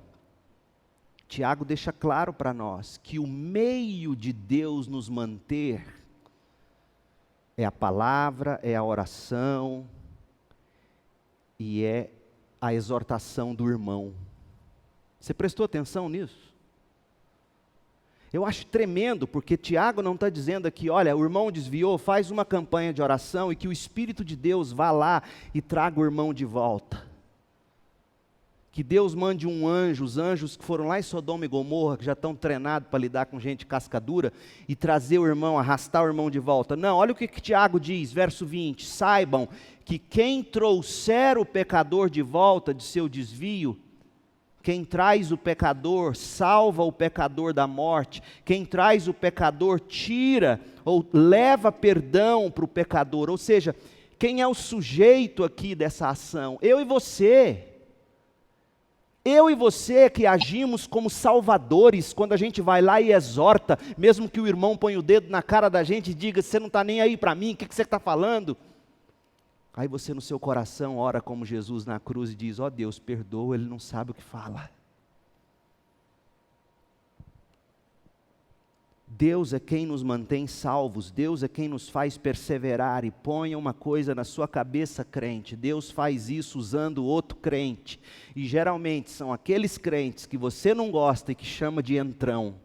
[SPEAKER 1] Tiago deixa claro para nós que o meio de Deus nos manter é a palavra, é a oração e é a exortação do irmão. Você prestou atenção nisso? Eu acho tremendo, porque Tiago não está dizendo aqui, olha, o irmão desviou, faz uma campanha de oração e que o Espírito de Deus vá lá e traga o irmão de volta. Que Deus mande um anjo, os anjos que foram lá em Sodoma e Gomorra, que já estão treinados para lidar com gente cascadura, e trazer o irmão, arrastar o irmão de volta. Não, olha o que Tiago diz, verso 20, saibam que quem trouxer o pecador de volta de seu desvio, quem traz o pecador, salva o pecador da morte. Quem traz o pecador, tira ou leva perdão para o pecador. Ou seja, quem é o sujeito aqui dessa ação? Eu e você. Eu e você que agimos como salvadores, quando a gente vai lá e exorta, mesmo que o irmão ponha o dedo na cara da gente e diga, você não está nem aí para mim, o que você está falando? Aí você no seu coração ora como Jesus na cruz e diz, ó Deus, perdoa, ele não sabe o que fala. Deus é quem nos mantém salvos, Deus é quem nos faz perseverar, e ponha uma coisa na sua cabeça, crente, Deus faz isso usando outro crente, e geralmente são aqueles crentes que você não gosta e que chama de entrão.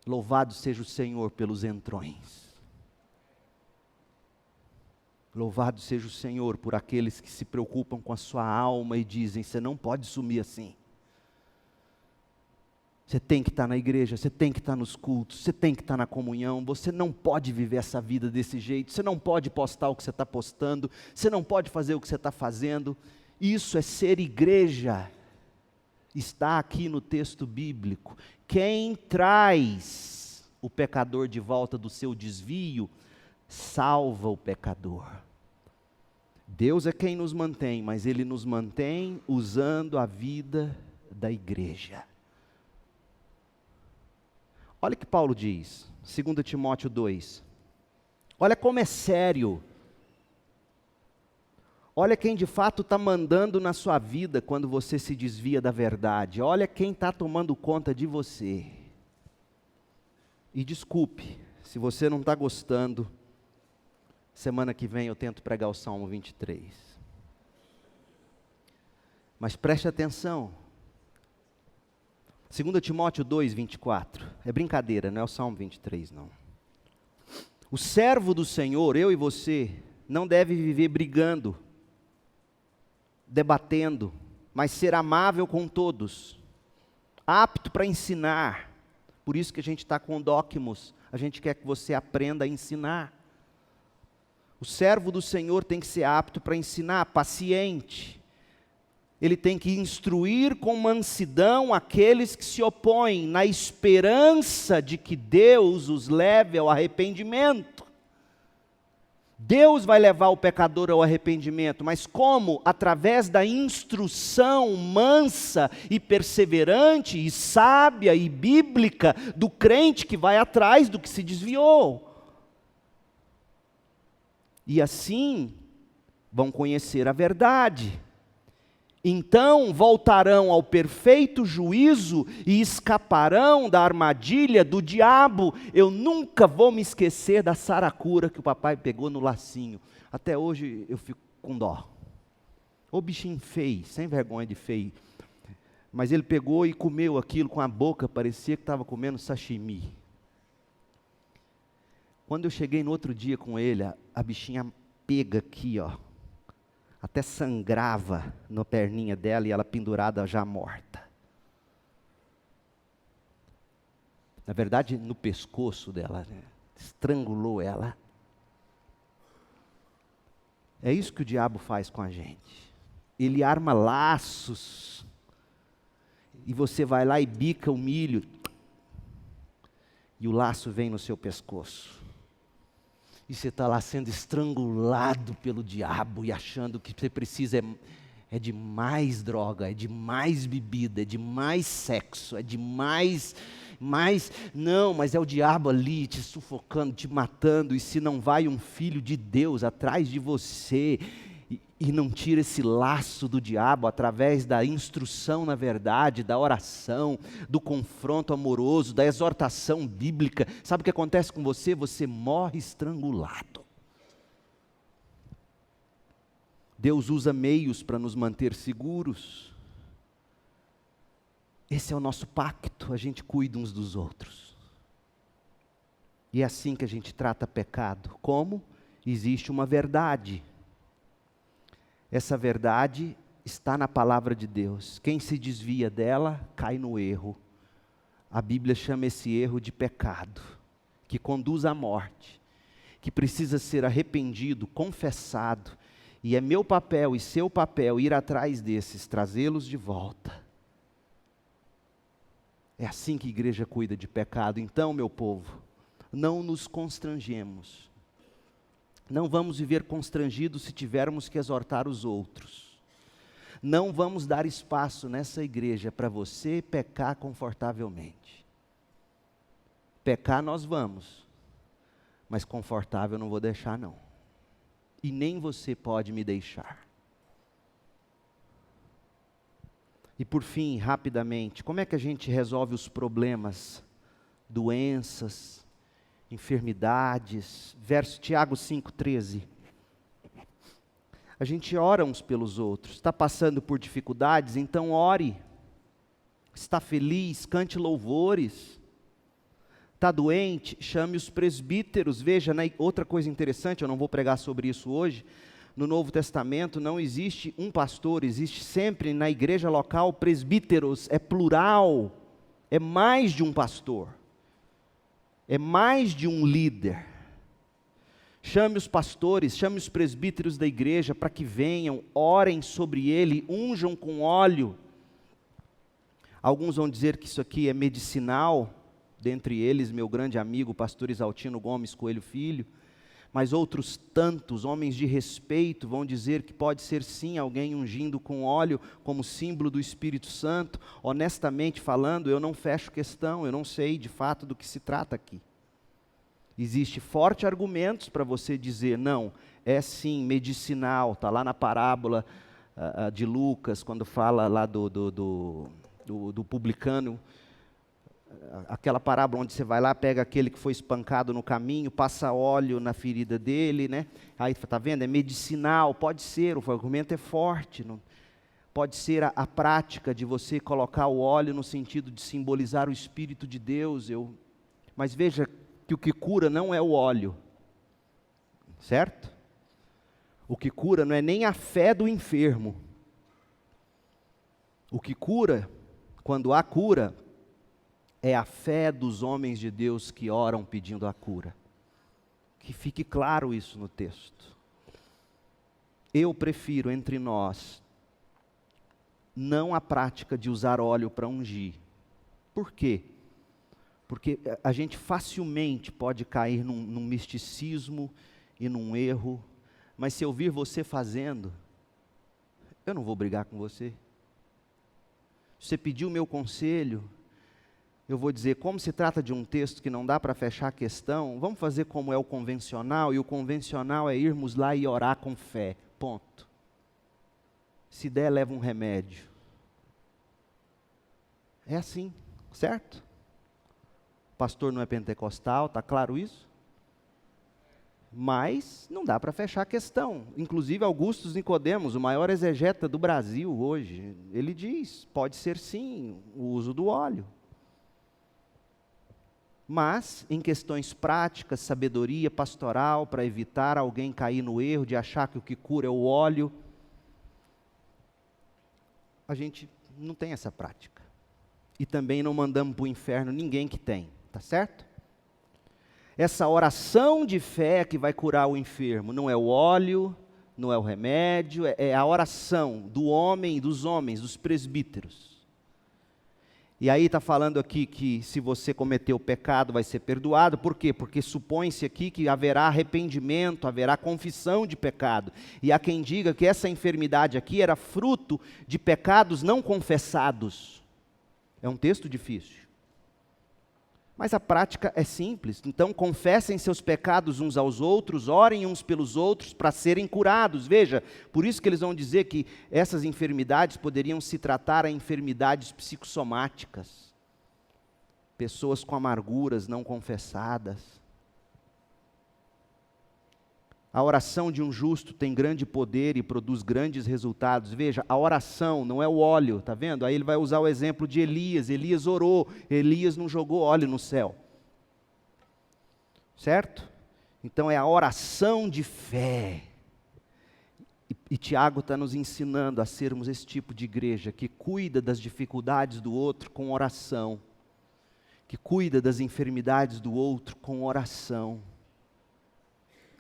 [SPEAKER 1] Louvado seja o Senhor pelos entrões. Louvado seja o Senhor por aqueles que se preocupam com a sua alma e dizem, você não pode sumir assim. Você tem que estar na igreja, você tem que estar nos cultos, você tem que estar na comunhão, você não pode viver essa vida desse jeito, você não pode postar o que você está postando, você não pode fazer o que você está fazendo. Isso é ser igreja. Está aqui no texto bíblico. Quem traz o pecador de volta do seu desvio, salva o pecador. Deus é quem nos mantém, mas Ele nos mantém usando a vida da igreja. Olha o que Paulo diz, 2 Timóteo 2. Olha como é sério. Olha quem de fato está mandando na sua vida quando você se desvia da verdade. Olha quem está tomando conta de você. E desculpe, se você não está gostando, semana que vem eu tento pregar o Salmo 23. Mas preste atenção. 2 Timóteo 2, 24. É brincadeira, não é o Salmo 23, não. O servo do Senhor, eu e você, não deve viver brigando, debatendo, mas ser amável com todos, apto para ensinar. Por isso que a gente está com o Docmos, a gente quer que você aprenda a ensinar. O servo do Senhor tem que ser apto para ensinar, paciente. Ele tem que instruir com mansidão aqueles que se opõem, na esperança de que Deus os leve ao arrependimento. Deus vai levar o pecador ao arrependimento, mas como? Através da instrução mansa e perseverante e sábia e bíblica do crente que vai atrás do que se desviou. E assim vão conhecer a verdade. Então voltarão ao perfeito juízo e escaparão da armadilha do diabo. Eu nunca vou me esquecer da saracura que o papai pegou no lacinho. Até hoje eu fico com dó. Ô bichinho feio, sem vergonha de feio. Mas ele pegou e comeu aquilo com a boca, parecia que estava comendo sashimi. Quando eu cheguei no outro dia com ele, a bichinha pega aqui, ó. Até sangrava na perninha dela e ela pendurada já morta. Na verdade, no pescoço dela, né? Estrangulou ela. É isso que o diabo faz com a gente. Ele arma laços. E você vai lá e bica o milho. E o laço vem no seu pescoço. E você está lá sendo estrangulado pelo diabo e achando que você precisa é de mais droga, é de mais bebida, é de mais sexo, é de mais... Não, mas é o diabo ali te sufocando, te matando. E se não vai um filho de Deus atrás de você e não tira esse laço do diabo através da instrução na verdade, da oração, do confronto amoroso, da exortação bíblica, sabe o que acontece com você? Você morre estrangulado. Deus usa meios para nos manter seguros. Esse é o nosso pacto, a gente cuida uns dos outros. E é assim que a gente trata pecado. Como? Existe uma verdade. Essa verdade está na palavra de Deus. Quem se desvia dela, cai no erro. A Bíblia chama esse erro de pecado, que conduz à morte, que precisa ser arrependido, confessado. E é meu papel e seu papel ir atrás desses, trazê-los de volta. É assim que a igreja cuida de pecado. Então, meu povo, não nos constrangemos. Não vamos viver constrangidos se tivermos que exortar os outros. Não vamos dar espaço nessa igreja para você pecar confortavelmente. Pecar nós vamos, mas confortável eu não vou deixar não. E nem você pode me deixar. E por fim, rapidamente, como é que a gente resolve os problemas, doenças, enfermidades? Tiago 5,13. A gente ora uns pelos outros. Está passando por dificuldades? Então ore. Está feliz? Cante louvores. Está doente? Chame os presbíteros. Veja, né? Outra coisa interessante, eu não vou pregar sobre isso hoje. No Novo Testamento não existe um pastor, existe sempre na igreja local presbíteros, é plural, é mais de um pastor, é mais de um líder. Chame os pastores, chame os presbíteros da igreja para que venham, orem sobre ele, unjam com óleo. Alguns vão dizer que isso aqui é medicinal, dentre eles meu grande amigo, o pastor Isaltino Gomes Coelho Filho. Mas outros tantos, homens de respeito, vão dizer que pode ser sim alguém ungindo com óleo como símbolo do Espírito Santo. Honestamente falando, eu não fecho questão, eu não sei de fato do que se trata aqui. Existe fortes argumentos para você dizer, não, é sim medicinal, está lá na parábola de Lucas, quando fala lá do publicano, aquela parábola onde você vai lá, pega aquele que foi espancado no caminho, passa óleo na ferida dele, né? Aí está vendo, é medicinal, pode ser, o argumento é forte, não? Pode ser a prática de você colocar o óleo no sentido de simbolizar o Espírito de Deus, mas veja que o que cura não é o óleo, certo? O que cura não é nem a fé do enfermo, o que cura, quando há cura, é a fé dos homens de Deus que oram pedindo a cura. Que fique claro isso no texto. Eu prefiro entre nós não a prática de usar óleo para ungir. Por quê? Porque a gente facilmente pode cair num misticismo e num erro, mas se eu vir você fazendo, eu não vou brigar com você. Se você pedir o meu conselho, eu vou dizer, como se trata de um texto que não dá para fechar a questão, vamos fazer como é o convencional, e o convencional é irmos lá e orar com fé, ponto. Se der, leva um remédio. É assim, certo? O pastor não é pentecostal, está claro isso? Mas não dá para fechar a questão. Inclusive Augusto Nicodemos, o maior exegeta do Brasil hoje, ele diz, pode ser sim o uso do óleo. Mas, em questões práticas, sabedoria pastoral, para evitar alguém cair no erro de achar que o que cura é o óleo, a gente não tem essa prática. E também não mandamos para o inferno ninguém que tem, tá certo? Essa oração de fé que vai curar o enfermo, não é o óleo, não é o remédio, é a oração do homem, dos homens, dos presbíteros. E aí está falando aqui que se você cometeu pecado vai ser perdoado, por quê? Porque supõe-se aqui que haverá arrependimento, haverá confissão de pecado. E há quem diga que essa enfermidade aqui era fruto de pecados não confessados. É um texto difícil. Mas a prática é simples, então confessem seus pecados uns aos outros, orem uns pelos outros para serem curados. Veja, por isso que eles vão dizer que essas enfermidades poderiam se tratar a enfermidades psicossomáticas. Pessoas com amarguras não confessadas. A oração de um justo tem grande poder e produz grandes resultados. Veja, a oração não é o óleo, está vendo? Aí ele vai usar o exemplo de Elias. Elias orou, Elias não jogou óleo no céu. Certo? Então é a oração de fé. E Tiago está nos ensinando a sermos esse tipo de igreja que cuida das dificuldades do outro com oração. Que cuida das enfermidades do outro com oração.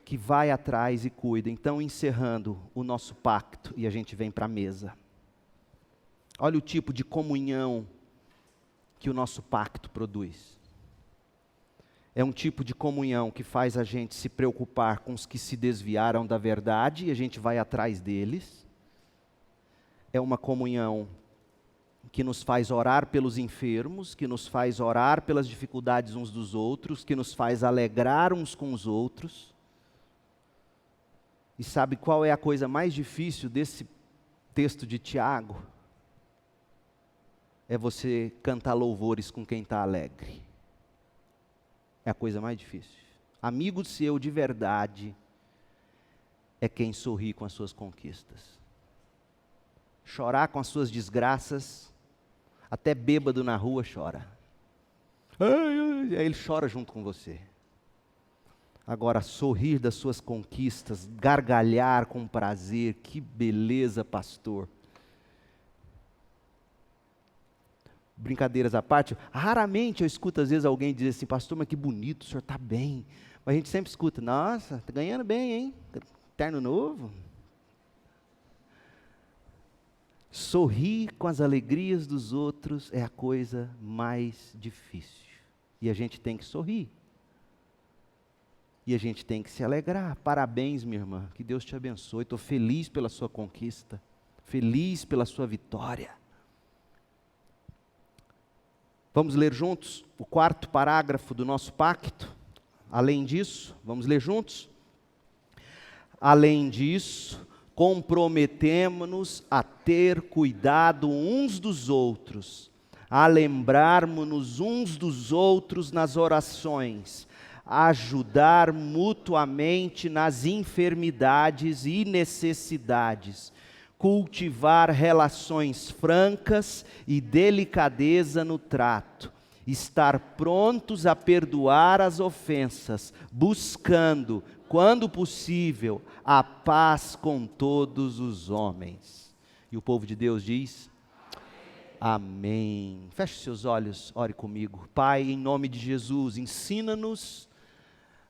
[SPEAKER 1] Que vai atrás e cuida. Então, encerrando o nosso pacto, e a gente vem para a mesa. Olha o tipo de comunhão que o nosso pacto produz. É um tipo de comunhão que faz a gente se preocupar com os que se desviaram da verdade, e a gente vai atrás deles. É uma comunhão que nos faz orar pelos enfermos, que nos faz orar pelas dificuldades uns dos outros, que nos faz alegrar uns com os outros. E sabe qual é a coisa mais difícil desse texto de Tiago? É você cantar louvores com quem está alegre. É a coisa mais difícil. Amigo seu de verdade é quem sorri com as suas conquistas. Chorar com as suas desgraças, até bêbado na rua chora. Aí ele chora junto com você. Agora, sorrir das suas conquistas, gargalhar com prazer, que beleza, pastor. Brincadeiras à parte, raramente eu escuto às vezes alguém dizer assim, pastor, mas que bonito, o senhor está bem. Mas a gente sempre escuta, nossa, está ganhando bem, hein? Terno novo. Sorrir com as alegrias dos outros é a coisa mais difícil. E a gente tem que sorrir. E a gente tem que se alegrar. Parabéns, minha irmã. Que Deus te abençoe. Estou feliz pela sua conquista. Feliz pela sua vitória. Vamos ler juntos o 4º parágrafo do nosso pacto? Além disso, vamos ler juntos? Além disso, comprometemo-nos a ter cuidado uns dos outros, a lembrarmos-nos uns dos outros nas orações, ajudar mutuamente nas enfermidades e necessidades, cultivar relações francas e delicadeza no trato, estar prontos a perdoar as ofensas, buscando, quando possível, a paz com todos os homens. E o povo de Deus diz: amém. Feche seus olhos, ore comigo. Pai, em nome de Jesus, ensina-nos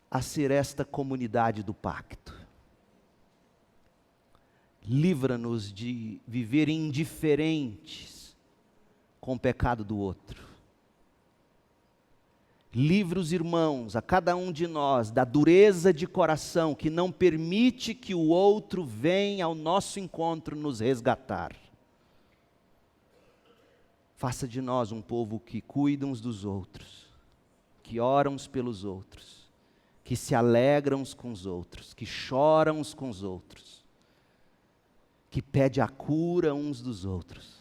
[SPEAKER 1] a ser esta comunidade do pacto. Livra-nos de viver indiferentes com o pecado do outro. livra os irmãos, a cada um de nós, da dureza de coração que não permite que o outro venha ao nosso encontro nos resgatar. Faça de nós um povo que cuida uns dos outros, que ora uns pelos outros, que se alegram uns com os outros, que choram uns com os outros, que pede a cura uns dos outros,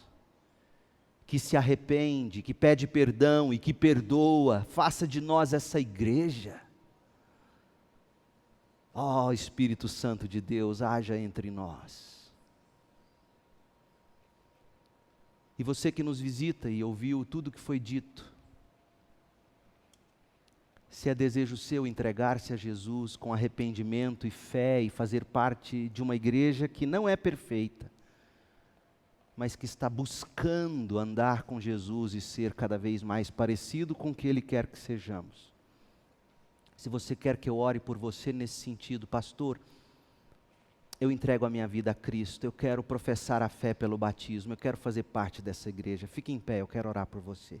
[SPEAKER 1] que se arrepende, que pede perdão e que perdoa. Faça de nós essa igreja. Ó Espírito Santo de Deus, haja entre nós. E você que nos visita e ouviu tudo que foi dito, se é desejo seu entregar-se a Jesus com arrependimento e fé e fazer parte de uma igreja que não é perfeita, mas que está buscando andar com Jesus e ser cada vez mais parecido com o que Ele quer que sejamos. Se você quer que eu ore por você nesse sentido, pastor, eu entrego a minha vida a Cristo, eu quero professar a fé pelo batismo, eu quero fazer parte dessa igreja. Fique em pé, eu quero orar por você.